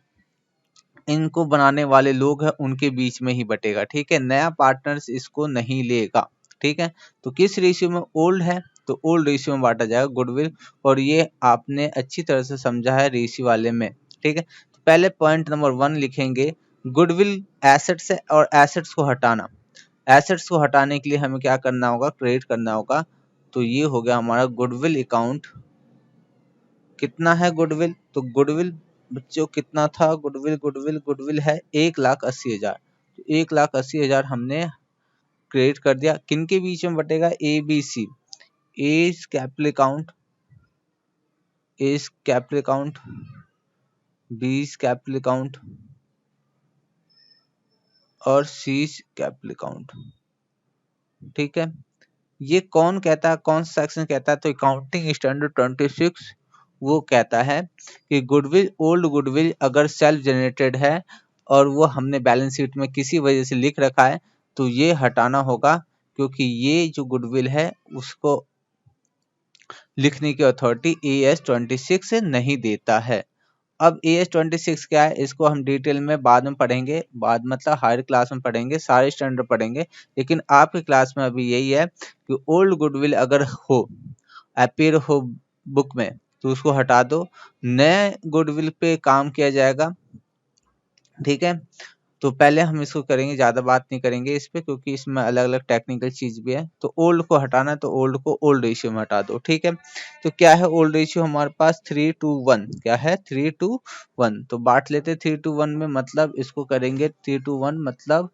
इनको बनाने वाले लोग हैं, उनके बीच में ही बटेगा, ठीक है, नया पार्टनर्स इसको नहीं लेगा, ठीक है। तो किस रेशियो में, ओल्ड है तो ओल्ड रेशियो में बांटा जाएगा गुडविल, और ये आपने अच्छी तरह से समझा है रेशियो वाले में, ठीक है। तो पहले पॉइंट नंबर 1 लिखेंगे, गुडविल एसेट्स है और एसेट्स को हटाना, एसेट्स को हटाने के लिए हमें क्या करना होगा, क्रिएट करना होगा, तो ये हो गया हमारा गुडविल अकाउंट। कितना है गुडविल, तो गुडविल बच्चों कितना था, गुडविल है 1,80,000, तो 1,80,000 हमने क्रिएट कर दिया, किन के बीच में बटेगा, A B C, A capital account, B capital account और सी कैपिटल अकाउंट, ठीक है। ये कौन कहता है, कौन सा सेक्शन कहता है, तो अकाउंटिंग स्टैंडर्ड 26 वो कहता है कि गुडविल, ओल्ड गुडविल अगर सेल्फ जनरेटेड है और वो हमने बैलेंस शीट में किसी वजह से लिख रखा है, तो ये हटाना होगा, क्योंकि ये जो गुडविल है उसको लिखने की अथॉरिटी AS 26 नहीं देता है। अब AS26 क्या है, इसको हम डिटेल में बाद में पढ़ेंगे, बाद मतलब हायर क्लास में पढ़ेंगे, सारे स्टैंडर्ड पढ़ेंगे। लेकिन आपकी क्लास में अभी यही है कि ओल्ड गुडविल अगर हो, अपीयर हो बुक में, तो उसको हटा दो, नए गुडविल पे काम किया जाएगा। ठीक है, तो पहले हम इसको करेंगे, ज्यादा बात नहीं करेंगे इस पे, क्योंकि इसमें अलग अलग टेक्निकल चीज भी है। तो ओल्ड को हटाना है तो ओल्ड को ओल्ड रेशियो में हटा दो। ठीक है, तो क्या है ओल्ड रेशियो हमारे पास 3:1, क्या है 3:1। तो बांट लेते 3:1 में, मतलब इसको करेंगे 3:1 मतलब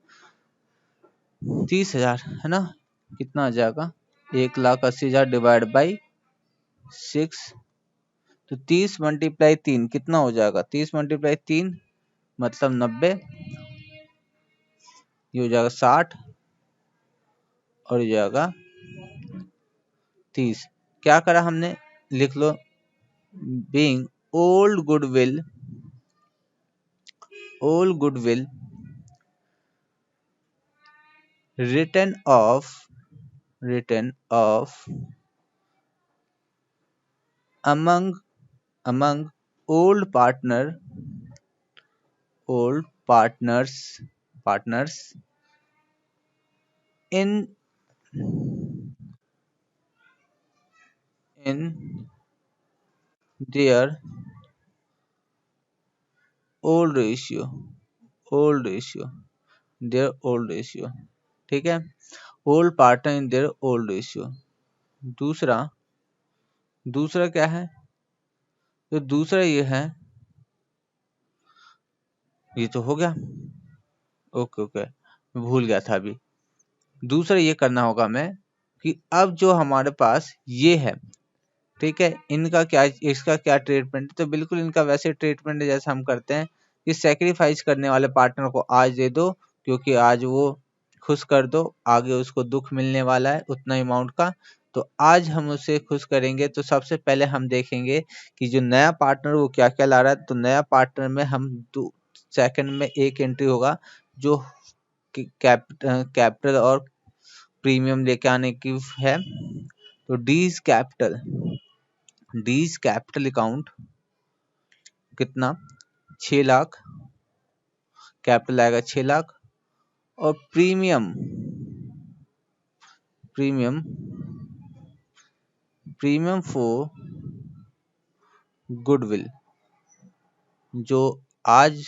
30,000 है ना, कितना आ जाएगा 1,80,000 डिवाइड बाई 6। तो 30 मल्टीप्लाई 3 कितना हो जाएगा, 30 मल्टीप्लाई 3 मतलब 90, ये हो जाएगा 60 और ये जाएगा 30। क्या करा हमने, लिख लो, being old goodwill written off among old partners in their old ratio their old ratio। ठीक है, old partner in their old ratio. दूसरा दूसरा क्या है, तो दूसरा ये है, ये तो हो गया, ओके ओके, मैं भूल गया था अभी। दूसरा ये करना होगा मैं कि अब जो हमारे पास ये है, ठीक है, इनका क्या, इसका क्या ट्रीटमेंट है, तो बिल्कुल इनका वैसे ट्रीटमेंट है जैसे हम करते हैं कि सेक्रीफाइस करने वाले पार्टनर को आज दे दो, क्योंकि आज वो खुश कर दो, आगे उसको दुख मिलने वाला है उतना अमाउंट का, तो आज हम उसे खुश करेंगे। तो सबसे पहले हम देखेंगे कि जो नया पार्टनर वो क्या क्या ला रहा है। तो नया पार्टनर में हम सेकंड में एक एंट्री होगा जो कैपिटल और प्रीमियम लेके आने की है। तो डीज कैपिटल अकाउंट कितना, 6 लाख, कैपिटल आएगा 6 लाख, और प्रीमियम फॉर गुडविल जो आज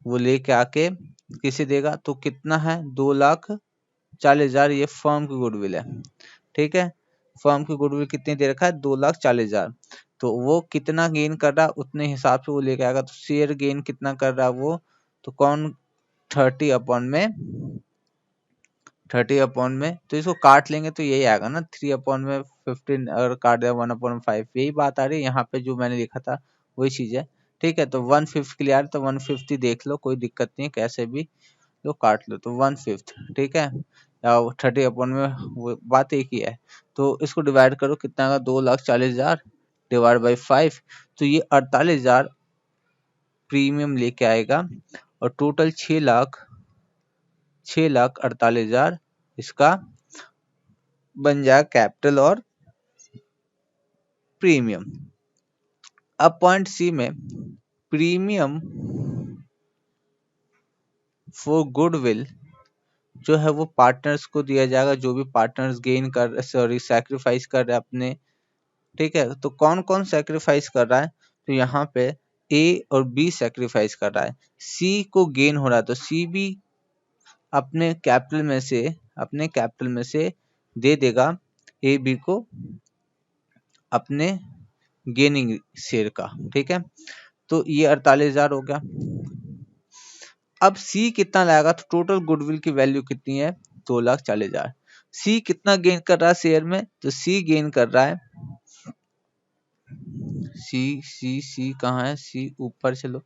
वो लेके आके किसे देगा, तो कितना है 2,40,000, ये फर्म की गुडविल है। ठीक है, फर्म की गुडविल कितनी दे रखा है, 2,40,000। तो वो कितना गेन कर रहा है उतने हिसाब से वो लेके आएगा। तो शेयर गेन कितना कर रहा है वो, तो कौन 30/में, तो इसको काट लेंगे तो यही आएगा ना, 3/15 और काट दिया 1/5, यही बात आ रही है यहाँ पे, जो मैंने लिखा था वही चीज है। ठीक है, तो 1/5 क्लियर, तो 1/50 देख लो, कोई दिक्कत नहीं है, कैसे भी लो काट लो, तो 1/5। ठीक है, या 30/, में वो बात एक ही है। तो इसको डिवाइड करो, कितना आएगा 2,40,000 डिवाइड बाई 5, तो ये 48,000 प्रीमियम लेके आएगा, और टोटल 6,48,000 इसका बन जाएगा कैपिटल और प्रीमियम। अब पॉइंट सी में, प्रीमियम फॉर गुडविल जो है वो पार्टनर्स को दिया जाएगा, जो भी पार्टनर्स सैक्रिफाइस कर रहे हैं अपने। ठीक है, तो कौन कौन सैक्रिफाइस कर रहा है, तो यहाँ पे ए और बी सैक्रिफाइस कर रहा है, सी को गेन हो रहा है, तो सी भी अपने कैपिटल में से दे देगा ए बी को अपने गेनिंग शेयर का। ठीक है, तो ये 48,000 हो गया। अब सी कितना लाएगा, तो टोटल गुडविल की वैल्यू कितनी है, 2,40,000। सी कितना गेन कर रहा है शेयर में, तो सी गेन कर रहा है, सी कहाँ है, सी ऊपर चलो,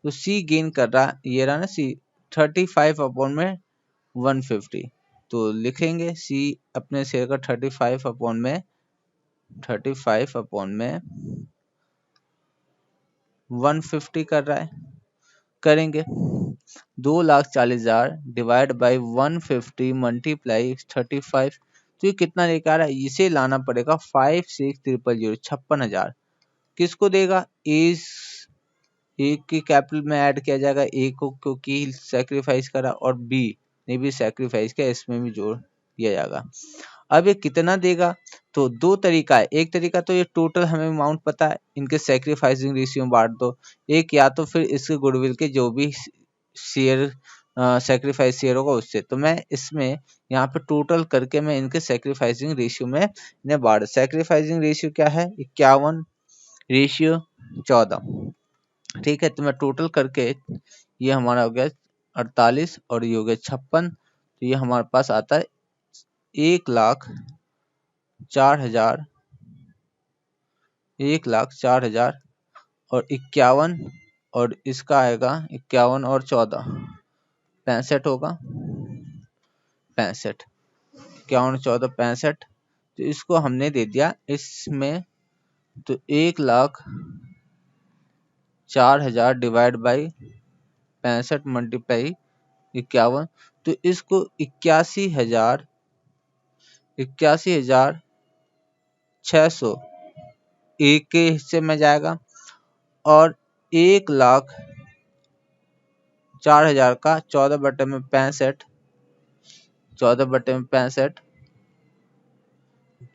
तो सी गेन कर रहा है, ये रहा ना सी, 35/150। तो लिखेंगे सी अपने शेयर का 35/150 कर रहा है, करेंगे 2,40,000 डिवाइड बाई 150 मल्टीप्लाई 35, तो ये कितना लेकर आ रहा है, इसे लाना पड़ेगा 56,000, 56,000। किसको देगा, इस ए की कैपिटल में ऐड किया जाएगा, ए को क्योंकि सैक्रिफाइस करा, और बी ने भी सैक्रिफाइस किया, इसमें भी जोड़ दिया जाएगा। अब ये कितना देगा, तो दो तरीका है। एक तरीका तो ये टोटल हमें अमाउंट पता है, इनके सैक्रिफाइसिंग रेशियो में बांट दो। एक या तो फिर इसके गुडविल के जो भी शेयर सैक्रिफाइस शेयर होगा उससे। तो मैं इसमें यहाँ पे टोटल करके मैं इनके सैक्रिफाइसिंग रेशियो में इन्हें बांट। सैक्रिफाइसिंग रेशियो क्या है, 51 रेशियो 14। ठीक है, तो मैं टोटल करके ये हमारा हो गया 48 और ये हो गया 56। तो ये हमारे पास आता है 1,04,000, 1,04,000 और 51, और इसका आएगा 51 और 14 65 होगा, 65, 51 14 65। तो इसको हमने दे दिया इसमें, तो 1,04,000 डिवाइड बाई 65 मल्टीप्लाई 51, तो इसको 81,600 एक के हिस्से में जाएगा, और 1,04,000 का 14/65, 14/65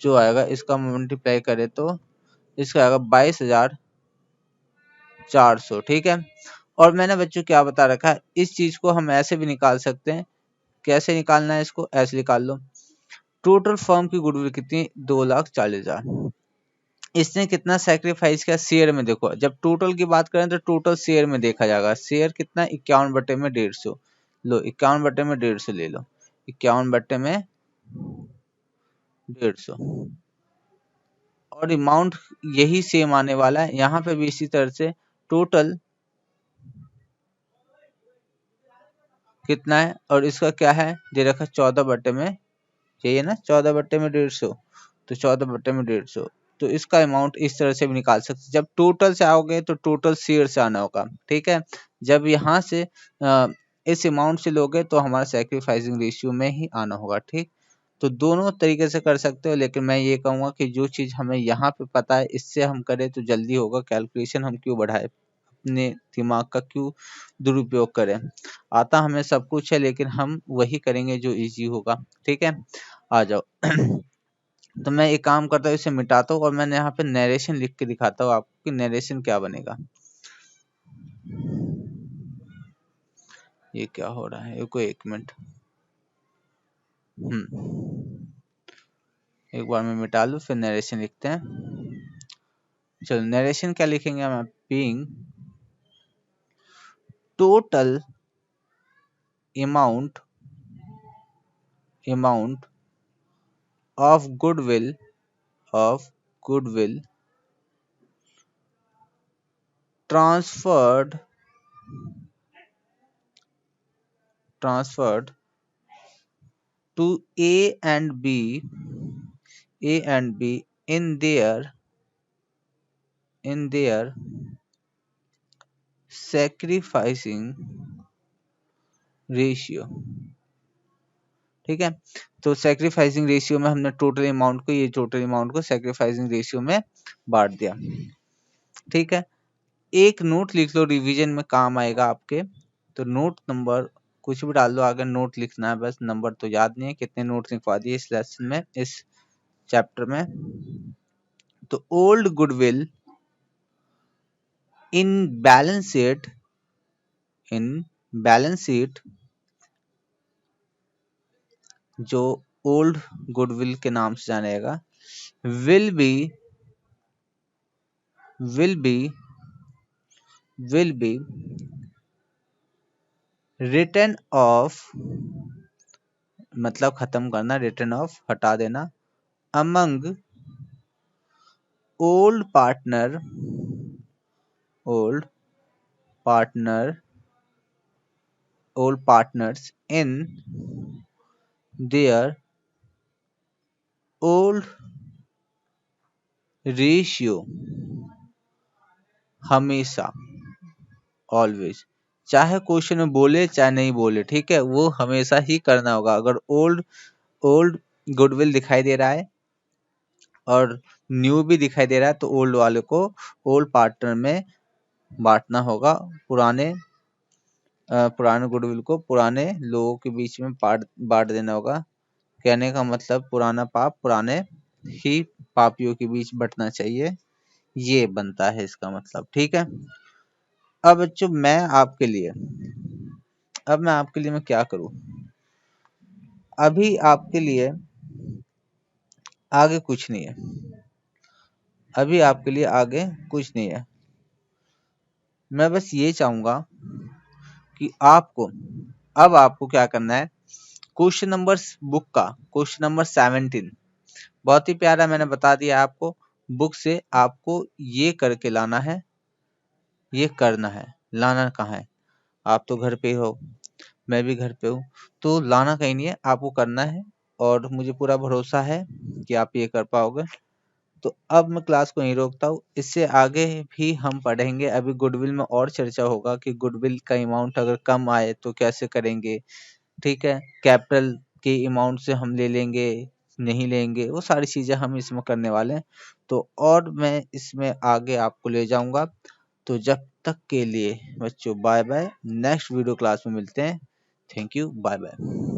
जो आएगा, इसका मल्टीप्लाई करे तो इसका आएगा 22,400। ठीक है, और मैंने बच्चों क्या बता रखा है, इस चीज को हम ऐसे भी निकाल सकते हैं। कैसे निकालना है इसको, ऐसे निकाल लो। टोटल फर्म की गुडविल कितनी, 2,40,000। इसने कितना सैक्रिफाइस किया शेयर में, देखो जब टोटल की बात करें तो टोटल शेयर में देखा जाएगा। शेयर कितना, 51/150। लो 51/150 ले लो, 51/150, और अमाउंट यही सेम आने वाला है यहाँ पे भी इसी तरह से। टोटल कितना है, और इसका क्या है दे रखा, 14 में चाहिए ना, 14/150, तो 14/150। तो इसका अमाउंट इस तरह से भी निकाल सकते। जब टोटल से आओगे तो टोटल शेयर से आना होगा। ठीक है, जब यहाँ से इस अमाउंट से लोगे तो हमारा सैक्रिफाइसिंग रेशियो में ही आना होगा। ठीक, तो दोनों तरीके से कर सकते हो, लेकिन मैं ये कहूँगा कि जो चीज़ हमें यहाँ पे पता है इससे हम करें तो जल्दी होगा। कैलकुलेशन हम क्यों बढ़ाए, अपने दिमाग का क्यों दुरुपयोग करें। आता हमें सब कुछ है, लेकिन हम वही करेंगे जो इजी होगा। ठीक है, आ जाओ। तो मैं एक काम करता हूँ, इसे मिटाता हूँ और मैंने यहाँ पे नरेशन लिख के दिखाता हूँ आपको कि नरेशन क्या बनेगा। ये क्या हो रहा है, रुको 1 मिनट। एक बार मैं मिटा लूँ फिर नरेशन लिखते हैं। चलो नरेशन क्या लिखेंगे हम, being total amount of goodwill transferred to A and B in their sacrificing ratio. ठीक है, तो सैक्रिफाइसिंग रेशियो में हमने टोटल अमाउंट को, ये टोटल अमाउंट को सैक्रिफाइसिंग रेशियो में बांट दिया। ठीक है, एक नोट लिख लो, रिवीजन में काम आएगा आपके। तो नोट नंबर कुछ भी डाल दो, आगे नोट लिखना है बस, नंबर तो याद नहीं है। कितने नोट लिखवा दिए इस लेसन में, इस चैप्टर में। तो old goodwill in balance sheet, जो ओल्ड गुडविल के नाम से जाना जाएगा, विल बी रिटर्न ऑफ, मतलब खत्म करना, रिटर्न ऑफ हटा देना, among old partners in their old ratio. हमेशा, ऑलवेज, चाहे क्वेश्चन में बोले चाहे नहीं बोले, ठीक है, वो हमेशा ही करना होगा। अगर ओल्ड गुडविल दिखाई दे रहा है और न्यू भी दिखाई दे रहा है, तो ओल्ड वाले को ओल्ड पार्टनर में बांटना होगा। पुराने गुडविल को पुराने लोगों के बीच में बांट देना होगा। कहने का मतलब पुराना पाप पुराने ही पापियों के बीच बंटना चाहिए, ये बनता है इसका मतलब। ठीक है। अब बच्चों मैं आपके लिए मैं क्या करूं, अभी आपके लिए आगे कुछ नहीं है, अभी आपके लिए आगे कुछ नहीं है। मैं बस ये चाहूंगा कि आपको क्या करना है, क्वेश्चन नंबर बुक का क्वेश्चन नंबर 17 बहुत ही प्यारा मैंने बता दिया आपको। बुक से आपको ये करके लाना है, ये करना है। लाना कहाँ है, आप तो घर पे हो, मैं भी घर पे हूँ, तो लाना कहीं नहीं है, आपको करना है। और मुझे पूरा भरोसा है कि आप ये कर पाओगे। तो अब मैं क्लास को यहीं रोकता हूँ, इससे आगे भी हम पढ़ेंगे। अभी गुडविल में और चर्चा होगा कि गुडविल का अमाउंट अगर कम आए तो कैसे करेंगे। ठीक है, कैपिटल के अमाउंट से हम ले लेंगे, नहीं लेंगे, वो सारी चीजें हम इसमें करने वाले हैं। तो और मैं इसमें आगे आपको ले जाऊंगा। तो जब तक के लिए बच्चों bye bye, next video class में मिलते हैं। Thank you, bye bye.